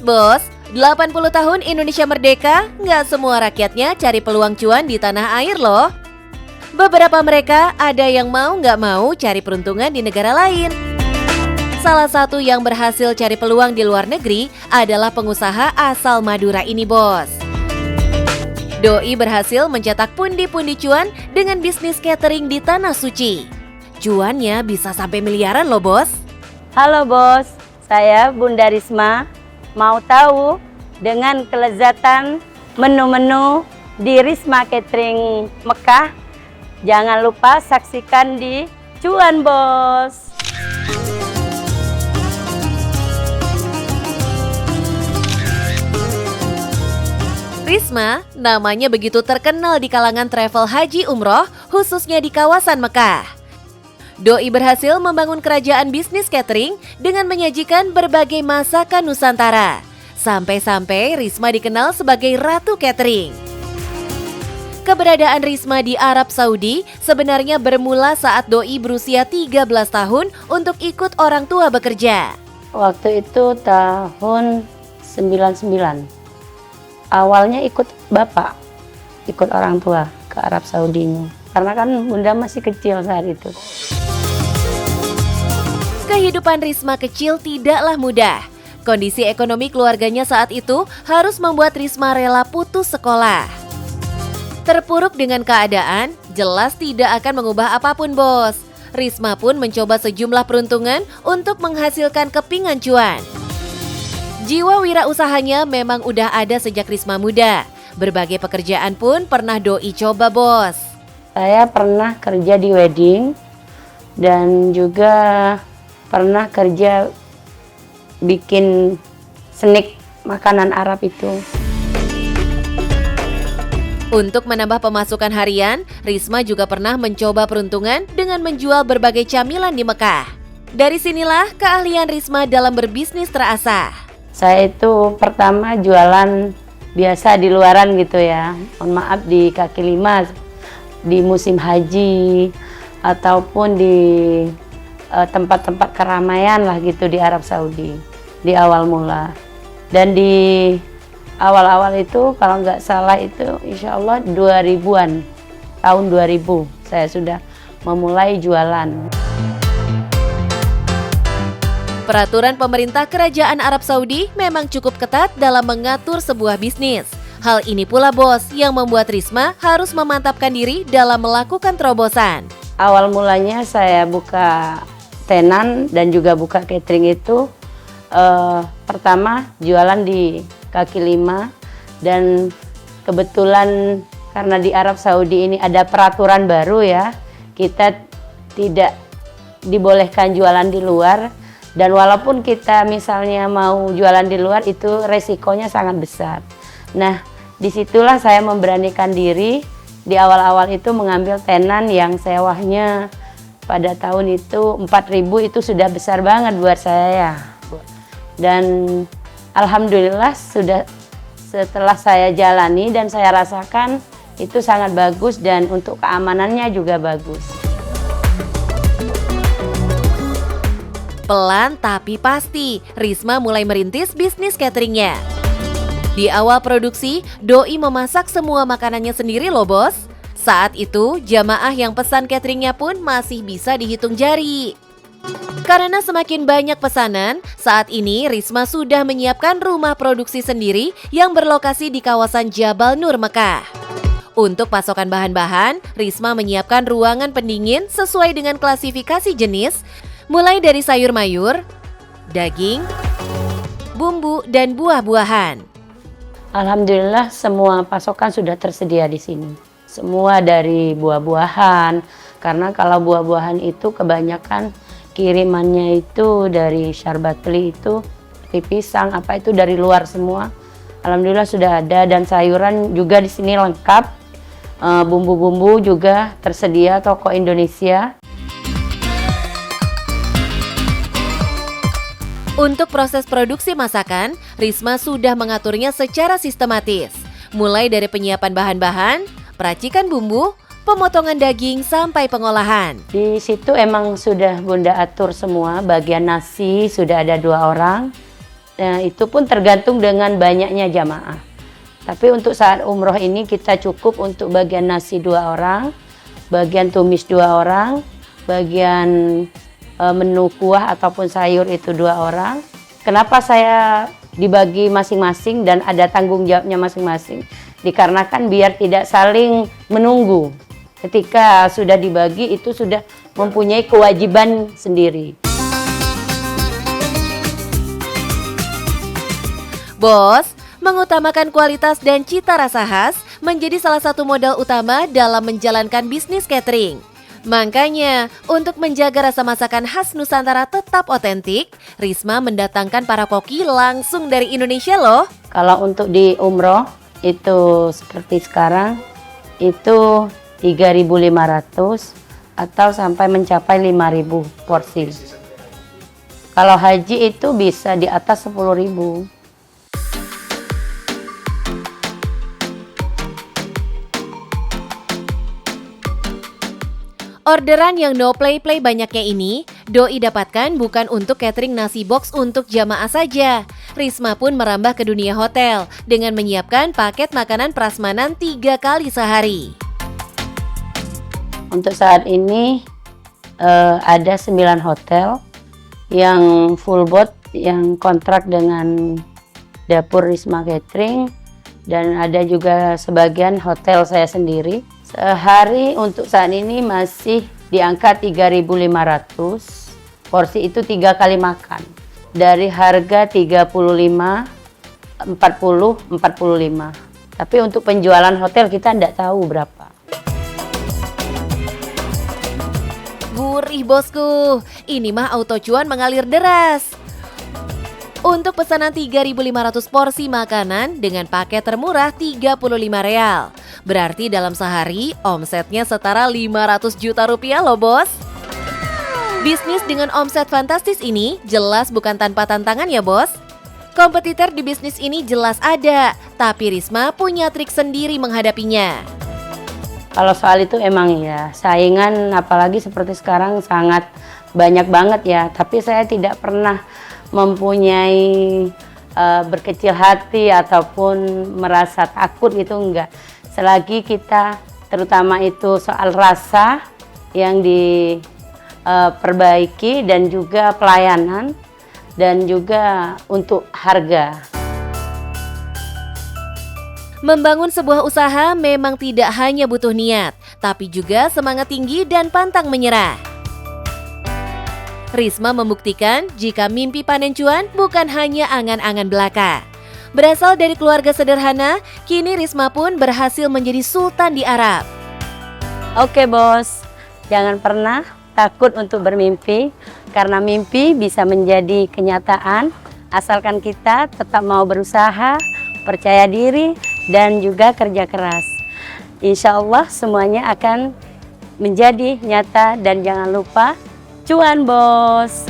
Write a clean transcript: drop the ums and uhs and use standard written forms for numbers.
Bos, 80 tahun Indonesia merdeka, nggak semua rakyatnya cari peluang cuan di tanah air loh. Beberapa mereka ada yang mau nggak mau cari peruntungan di negara lain. Salah satu yang berhasil cari peluang di luar negeri adalah pengusaha asal Madura ini, Bos. Doi berhasil mencetak pundi-pundi cuan dengan bisnis catering di Tanah Suci. Cuannya bisa sampai miliaran loh, Bos. Halo Bos, saya Bunda Risma. Mau tahu dengan kelezatan menu-menu di Risma Catering Mekah? Jangan lupa saksikan di Cuan Bos. Risma namanya begitu terkenal di kalangan travel haji umroh, khususnya di kawasan Mekah. Doi berhasil membangun kerajaan bisnis catering dengan menyajikan berbagai masakan Nusantara. Sampai-sampai Risma dikenal sebagai Ratu Catering. Keberadaan Risma di Arab Saudi sebenarnya bermula saat Doi berusia 13 tahun untuk ikut orang tua bekerja. Waktu itu tahun 99. Awalnya ikut bapak, ikut orang tua ke Arab Saudinya. Karena kan Bunda masih kecil saat itu. Kehidupan Risma kecil tidaklah mudah. Kondisi ekonomi keluarganya saat itu harus membuat Risma rela putus sekolah. Terpuruk dengan keadaan, jelas tidak akan mengubah apapun, Bos. Risma pun mencoba sejumlah peruntungan untuk menghasilkan kepingan cuan. Jiwa wirausahanya memang udah ada sejak Risma muda. Berbagai pekerjaan pun pernah Doi coba, Bos. Saya pernah kerja di wedding dan juga pernah kerja bikin snack makanan Arab itu. Untuk menambah pemasukan harian, Risma juga pernah mencoba peruntungan dengan menjual berbagai camilan di Mekah. Dari sinilah keahlian Risma dalam berbisnis terasah. Saya itu pertama jualan biasa di luaran gitu ya. Mohon maaf di kaki lima di musim haji ataupun di tempat-tempat keramaian lah gitu di Arab Saudi di awal mula. Dan di awal-awal itu kalau nggak salah itu insya Allah 2000-an, tahun 2000 saya sudah memulai jualan. Peraturan pemerintah Kerajaan Arab Saudi memang cukup ketat dalam mengatur sebuah bisnis. Hal ini pula, Bos, yang membuat Risma harus memantapkan diri dalam melakukan terobosan. Awal mulanya saya buka tenan dan juga buka catering itu pertama jualan di kaki lima, dan kebetulan karena di Arab Saudi ini ada peraturan baru ya, kita tidak dibolehkan jualan di luar, dan walaupun kita misalnya mau jualan di luar itu resikonya sangat besar. Nah, disitulah saya memberanikan diri di awal-awal itu mengambil tenan yang sewanya pada tahun itu 4.000 itu sudah besar banget buat saya. Dan alhamdulillah sudah setelah saya jalani dan saya rasakan itu sangat bagus dan untuk keamanannya juga bagus. Pelan tapi pasti, Risma mulai merintis bisnis cateringnya. Di awal produksi, Doi memasak semua makanannya sendiri loh, Bos. Saat itu, jamaah yang pesan cateringnya pun masih bisa dihitung jari. Karena semakin banyak pesanan, saat ini Risma sudah menyiapkan rumah produksi sendiri yang berlokasi di kawasan Jabal Nur, Mekah. Untuk pasokan bahan-bahan, Risma menyiapkan ruangan pendingin sesuai dengan klasifikasi jenis, mulai dari sayur mayur, daging, bumbu, dan buah-buahan. Alhamdulillah semua pasokan sudah tersedia di sini. Semua dari buah-buahan, karena kalau buah-buahan itu kebanyakan kirimannya itu dari Syarbat Beli itu, seperti pisang, apa itu dari luar semua. Alhamdulillah sudah ada, dan sayuran juga di sini lengkap. Bumbu-bumbu juga tersedia, toko Indonesia. Untuk proses produksi masakan, Risma sudah mengaturnya secara sistematis. Mulai dari penyiapan bahan-bahan, peracikan bumbu, pemotongan daging, sampai pengolahan. Di situ emang sudah Bunda atur semua, bagian nasi sudah ada 2 orang. itu pun tergantung dengan banyaknya jamaah. Tapi untuk saat umroh ini kita cukup untuk bagian nasi 2 orang, bagian tumis 2 orang, bagian menu kuah ataupun sayur itu 2 orang. Kenapa saya dibagi masing-masing dan ada tanggung jawabnya masing-masing? Dikarenakan biar tidak saling menunggu. Ketika sudah dibagi itu sudah mempunyai kewajiban sendiri. Bos, mengutamakan kualitas dan cita rasa khas menjadi salah satu modal utama dalam menjalankan bisnis catering. Makanya, untuk menjaga rasa masakan khas Nusantara tetap otentik, Risma mendatangkan para koki langsung dari Indonesia loh. Kalau untuk di umroh, itu seperti sekarang, itu 3.500 atau sampai mencapai 5.000 porsi. Kalau haji itu bisa di atas 10.000. Orderan yang no play-play banyaknya ini, Doi dapatkan bukan untuk catering nasi box untuk jamaah saja. Risma pun merambah ke dunia hotel dengan menyiapkan paket makanan prasmanan 3 kali sehari. Untuk saat ini ada 9 hotel yang full board, yang kontrak dengan dapur Risma Catering, dan ada juga sebagian hotel saya sendiri. Sehari untuk saat ini masih di angka 3.500. Porsi itu 3 kali makan. Dari harga 35, 40, 45. Tapi untuk penjualan hotel kita tidak tahu berapa. Gurih bosku, ini mah auto cuan mengalir deras. Untuk pesanan 3.500 porsi makanan dengan paket termurah 35 real. Berarti dalam sehari omsetnya setara 500 juta rupiah loh bos. Bisnis dengan omset fantastis ini jelas bukan tanpa tantangan ya bos. Kompetitor di bisnis ini jelas ada, tapi Risma punya trik sendiri menghadapinya. Kalau soal itu emang ya, saingan apalagi seperti sekarang sangat banyak banget ya. Tapi saya tidak pernah mempunyai berkecil hati ataupun merasa takut, gitu enggak. Selagi kita terutama itu soal rasa yang diperbaiki dan juga pelayanan dan juga untuk harga. Membangun sebuah usaha memang tidak hanya butuh niat, tapi juga semangat tinggi dan pantang menyerah. Risma membuktikan jika mimpi panen cuan bukan hanya angan-angan belaka. Berasal dari keluarga sederhana, kini Risma pun berhasil menjadi sultan di Arab. Oke bos, jangan pernah takut untuk bermimpi, karena mimpi bisa menjadi kenyataan asalkan kita tetap mau berusaha, percaya diri, dan juga kerja keras. Insya Allah semuanya akan menjadi nyata, dan jangan lupa cuan bos.